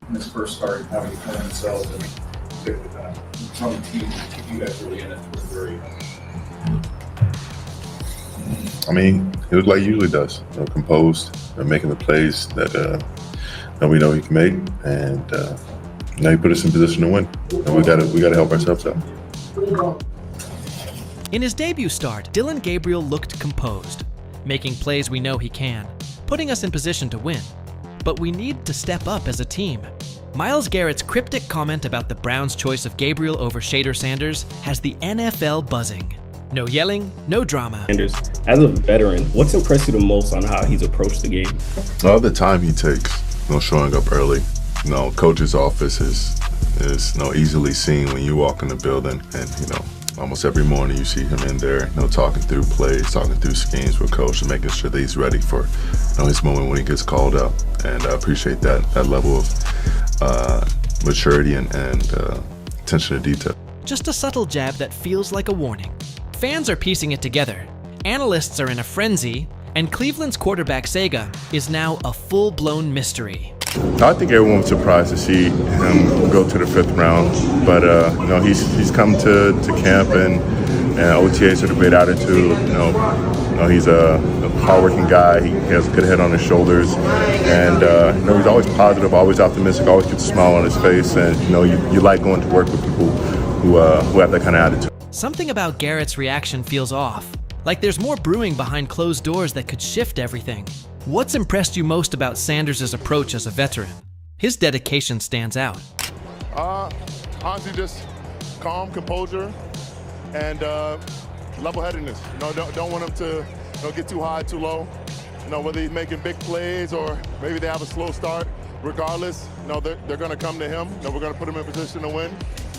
in this first start, having to play themselves and stick with that. How many teams you guys really in it was very. I mean, he looked like he usually does, composed, making the plays that we know he can make, and now he put us in position to win. And we gotta help ourselves out. In his debut start, Dillon Gabriel looked composed, making plays we know he can, putting us in position to win. But we need to step up as a team. Myles Garrett's cryptic comment about the Browns' choice of Gabriel over Shedeur Sanders has the NFL buzzing. No yelling, no drama. Sanders, as a veteran, what's impressed you the most on how he's approached the game? All the time he takes, showing up early. Coach's office is easily seen when you walk in the building, and almost every morning you see him in there, talking through plays, talking through schemes with coach, and making sure that he's ready for his moment when he gets called up. And I appreciate that level of maturity and attention to detail. Just a subtle jab that feels like a warning. Fans are piecing it together. Analysts are in a frenzy, and Cleveland's quarterback Sega is now a full-blown mystery. I think everyone was surprised to see him go to the 5th round, but he's come to camp and OTAs are the great attitude. He's a hardworking guy. He has a good head on his shoulders, and he's always positive, always optimistic, always gets a smile on his face, and you like going to work with people who have that kind of attitude. Something about Garrett's reaction feels off, like there's more brewing behind closed doors that could shift everything. What's impressed you most about Sanders' approach as a veteran? His dedication stands out. Honestly, just calm, composure, and level-headedness. Don't want him to get too high, too low. Whether he's making big plays or maybe they have a slow start, regardless, they're going to come to him. We're going to put him in position to win,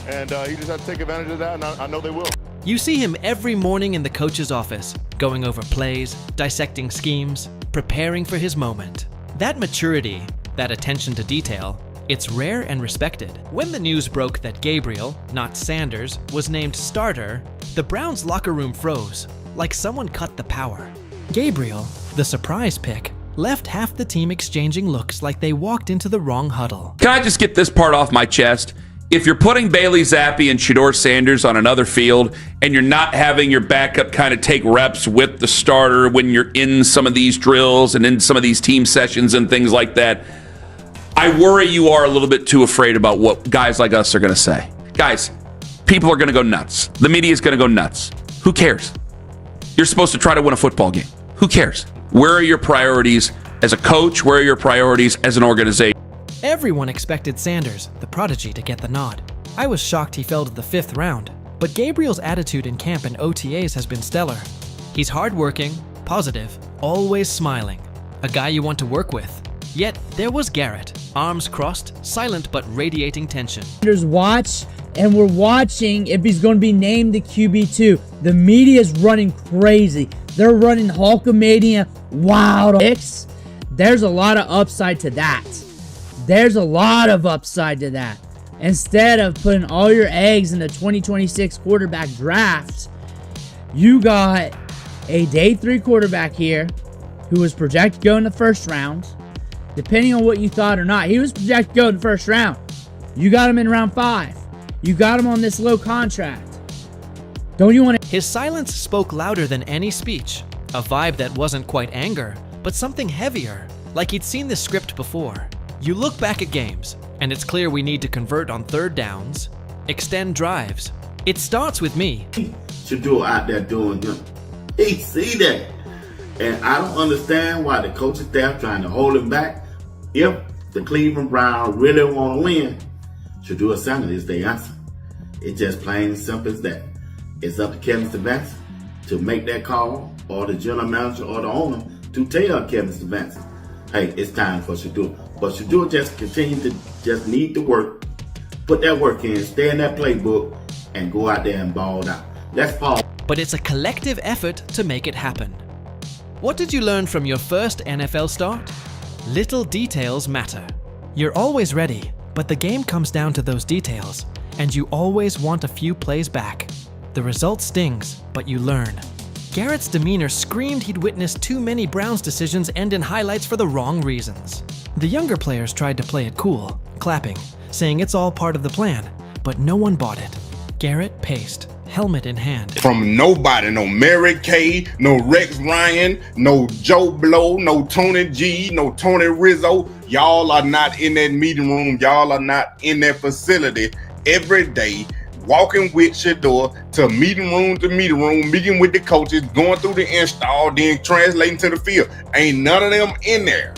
and he just has to take advantage of that, and I know they will. You see him every morning in the coach's office, going over plays, dissecting schemes, preparing for his moment. That maturity, that attention to detail, it's rare and respected. When the news broke that Gabriel, not Sanders, was named starter, the Browns' locker room froze, like someone cut the power. Gabriel, the surprise pick, left half the team exchanging looks like they walked into the wrong huddle. Can I just get this part off my chest? If you're putting Bailey Zappi and Shedeur Sanders on another field and you're not having your backup kind of take reps with the starter when you're in some of these drills and in some of these team sessions and things like that, I worry you are a little bit too afraid about what guys like us are going to say. Guys, people are going to go nuts. The media is going to go nuts. Who cares? You're supposed to try to win a football game. Who cares? Where are your priorities as a coach? Where are your priorities as an organization? Everyone expected Sanders, the prodigy, to get the nod. I was shocked he fell to the 5th round, but Gabriel's attitude in camp and OTAs has been stellar. He's hardworking, positive, always smiling, a guy you want to work with. Yet there was Garrett, arms crossed, silent but radiating tension. Sanders watch, and we're watching if he's going to be named the QB2. The media's running crazy. They're running Hulkamania wild picks. There's a lot of upside to that. There's a lot of upside to that. Instead of putting all your eggs in the 2026 quarterback draft, you got a day 3 quarterback here who was projected to go in the 1st round. Depending on what you thought or not, he was projected to go in the 1st round. You got him in round 5. You got him on this low contract. Don't you want to? His silence spoke louder than any speech, a vibe that wasn't quite anger, but something heavier, like he'd seen this script before. You look back at games, and it's clear we need to convert on 3rd downs, extend drives. It starts with me. Shedeur out there doing them. He see that. And I don't understand why the coaching staff trying to hold him back. If the Cleveland Browns really want to win, Shedeur Sanders is the answer. It's just plain and simple as that. It's up to Kevin Stefanski to make that call, or the general manager or the owner to tell Kevin Stefanski, hey, it's time for Shedeur. But Shedeur just continue to just need to work, put that work in, stay in that playbook, and go out there and ball out. That's Paul. But it's a collective effort to make it happen. What did you learn from your first NFL start? Little details matter. You're always ready, but the game comes down to those details, and you always want a few plays back. The result stings, but you learn. Garrett's demeanor screamed he'd witnessed too many Browns decisions end in highlights for the wrong reasons. The younger players tried to play it cool, clapping, saying it's all part of the plan, but no one bought it. Garrett paced, helmet in hand. From nobody, no Mary Kay, no Rex Ryan, no Joe Blow, no Tony G, no Tony Rizzo. Y'all are not in that meeting room. Y'all are not in that facility every day, walking with Shedeur to meeting room, meeting with the coaches, going through the install, then translating to the field. Ain't none of them in there.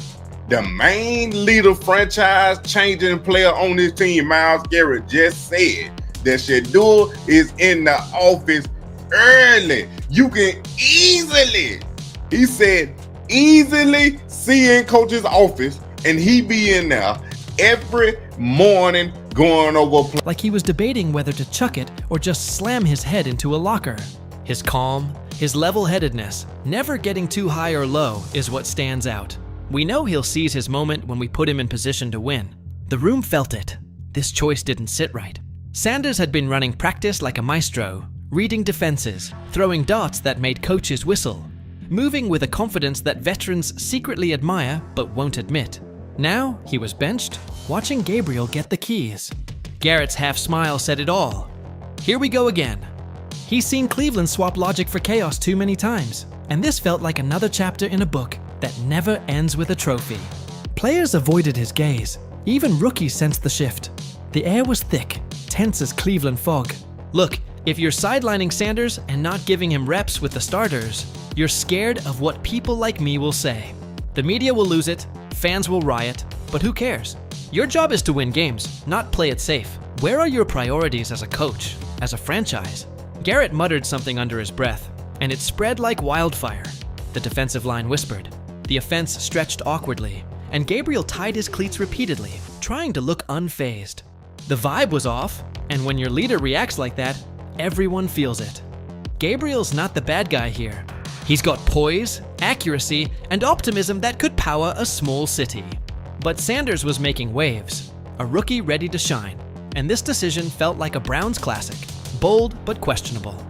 The main leader, franchise changing player on this team, Myles Garrett, just said that Shedeur is in the office early. You can easily, he said, easily see in coach's office, and he be in there every morning going over. Like he was debating whether to chuck it or just slam his head into a locker. His calm, his level-headedness, never getting too high or low is what stands out. We know he'll seize his moment when we put him in position to win. The room felt it. This choice didn't sit right. Sanders had been running practice like a maestro, reading defenses, throwing darts that made coaches whistle, moving with a confidence that veterans secretly admire but won't admit. Now, he was benched, watching Gabriel get the keys. Garrett's half-smile said it all. Here we go again. He's seen Cleveland swap logic for chaos too many times, and this felt like another chapter in a book that never ends with a trophy. Players avoided his gaze. Even rookies sensed the shift. The air was thick, tense as Cleveland fog. Look, if you're sidelining Sanders and not giving him reps with the starters, you're scared of what people like me will say. The media will lose it, fans will riot, but who cares? Your job is to win games, not play it safe. Where are your priorities as a coach, as a franchise? Garrett muttered something under his breath, and it spread like wildfire. The defensive line whispered. The offense stretched awkwardly, and Gabriel tied his cleats repeatedly, trying to look unfazed. The vibe was off, and when your leader reacts like that, everyone feels it. Gabriel's not the bad guy here. He's got poise, accuracy, and optimism that could power a small city. But Sanders was making waves, a rookie ready to shine, and this decision felt like a Browns classic, bold but questionable.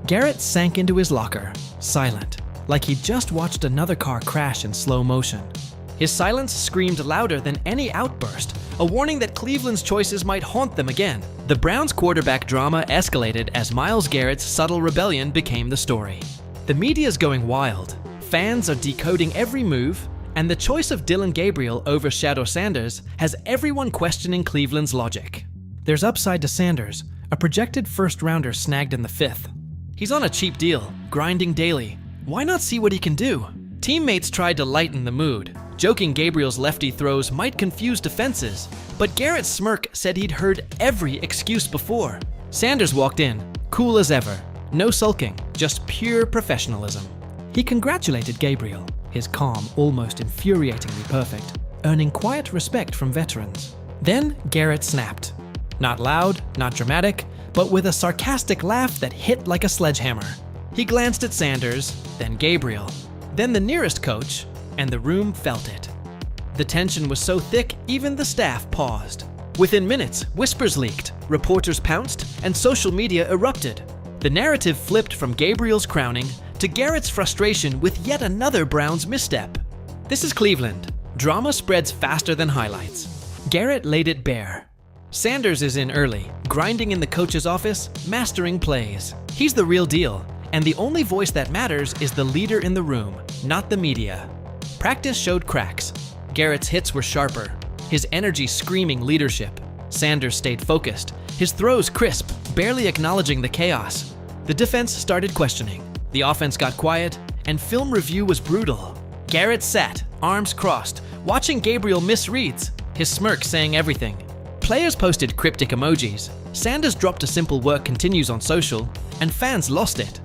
Garrett sank into his locker, silent, like he'd just watched another car crash in slow motion. His silence screamed louder than any outburst, a warning that Cleveland's choices might haunt them again. The Browns' quarterback drama escalated as Myles Garrett's subtle rebellion became the story. The media's going wild, fans are decoding every move, and the choice of Dillon Gabriel over Shedeur Sanders has everyone questioning Cleveland's logic. There's upside to Sanders, a projected first-rounder snagged in the 5th. He's on a cheap deal, grinding daily. Why not see what he can do? Teammates tried to lighten the mood, joking Gabriel's lefty throws might confuse defenses, but Garrett's smirk said he'd heard every excuse before. Sanders walked in, cool as ever, no sulking, just pure professionalism. He congratulated Gabriel, his calm almost infuriatingly perfect, earning quiet respect from veterans. Then Garrett snapped. Not loud, not dramatic, but with a sarcastic laugh that hit like a sledgehammer. He glanced at Sanders, then Gabriel, then the nearest coach, and the room felt it. The tension was so thick, even the staff paused. Within minutes, whispers leaked, reporters pounced, and social media erupted. The narrative flipped from Gabriel's crowning to Garrett's frustration with yet another Browns misstep. This is Cleveland. Drama spreads faster than highlights. Garrett laid it bare. Sanders is in early, grinding in the coach's office, mastering plays. He's the real deal, and the only voice that matters is the leader in the room, not the media. Practice showed cracks. Garrett's hits were sharper, his energy screaming leadership. Sanders stayed focused, his throws crisp, barely acknowledging the chaos. The defense started questioning. The offense got quiet, and film review was brutal. Garrett sat, arms crossed, watching Gabriel miss reads, his smirk saying everything. Players posted cryptic emojis. Sanders dropped a simple "work continues" on social, and fans lost it.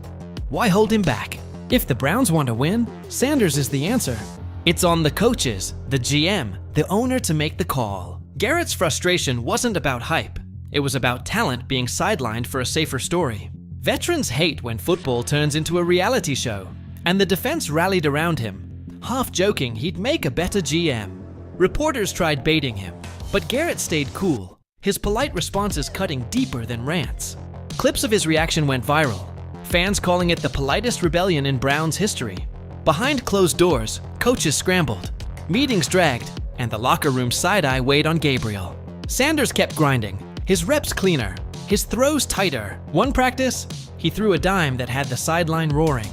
Why hold him back? If the Browns want to win, Sanders is the answer. It's on the coaches, the GM, the owner to make the call. Garrett's frustration wasn't about hype. It was about talent being sidelined for a safer story. Veterans hate when football turns into a reality show, and the defense rallied around him, half joking he'd make a better GM. Reporters tried baiting him, but Garrett stayed cool, his polite responses cutting deeper than rants. Clips of his reaction went viral, fans calling it the politest rebellion in Browns history. Behind closed doors, coaches scrambled, meetings dragged, and the locker room side-eye weighed on Gabriel. Sanders kept grinding, his reps cleaner, his throws tighter. One practice, he threw a dime that had the sideline roaring.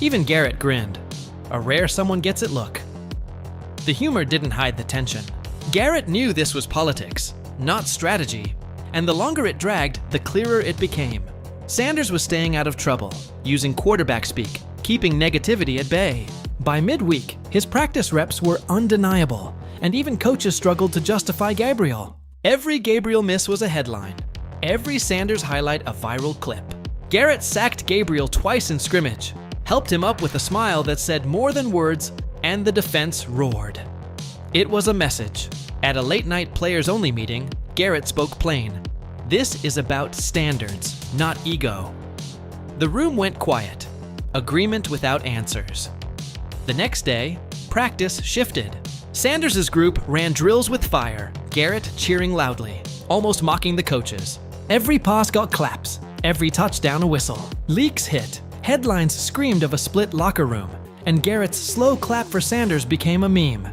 Even Garrett grinned. A rare someone gets it look. The humor didn't hide the tension. Garrett knew this was politics, not strategy, and the longer it dragged, the clearer it became. Sanders was staying out of trouble, using quarterback speak, keeping negativity at bay. By midweek, his practice reps were undeniable, and even coaches struggled to justify Gabriel. Every Gabriel miss was a headline. Every Sanders highlight a viral clip. Garrett sacked Gabriel twice in scrimmage, helped him up with a smile that said more than words, and the defense roared. It was a message. At a late-night players-only meeting, Garrett spoke plain. This is about standards, not ego. The room went quiet. Agreement without answers. The next day, practice shifted. Sanders' group ran drills with fire, Garrett cheering loudly, almost mocking the coaches. Every pass got claps, every touchdown a whistle. Leaks hit, headlines screamed of a split locker room, and Garrett's slow clap for Sanders became a meme.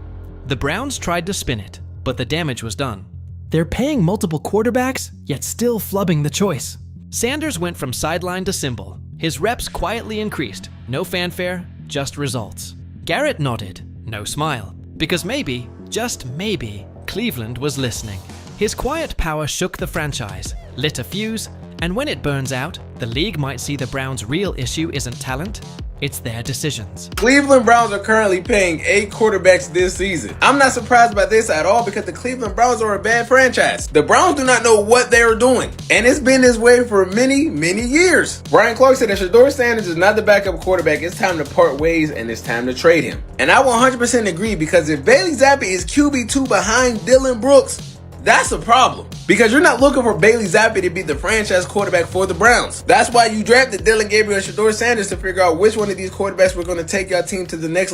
The Browns tried to spin it, but the damage was done. They're paying multiple quarterbacks, yet still flubbing the choice. Sanders went from sideline to symbol. His reps quietly increased. No fanfare, just results. Garrett nodded, no smile, because maybe, just maybe, Cleveland was listening. His quiet power shook the franchise, lit a fuse, and when it burns out, the league might see the Browns' real issue isn't talent, it's their decisions. Cleveland Browns are currently paying 8 quarterbacks this season. I'm not surprised by this at all because the Cleveland Browns are a bad franchise. The Browns do not know what they are doing, and it's been this way for many, many years. Brian Clark said that Shedeur Sanders is not the backup quarterback. It's time to part ways and it's time to trade him. And I 100% agree because if Bailey Zappi is QB2 behind Dylan Brooks, that's a problem. Because you're not looking for Bailey Zappi to be the franchise quarterback for the Browns. That's why you drafted Dylan Gabriel and Shedeur Sanders to figure out which one of these quarterbacks were going to take your team to the next level.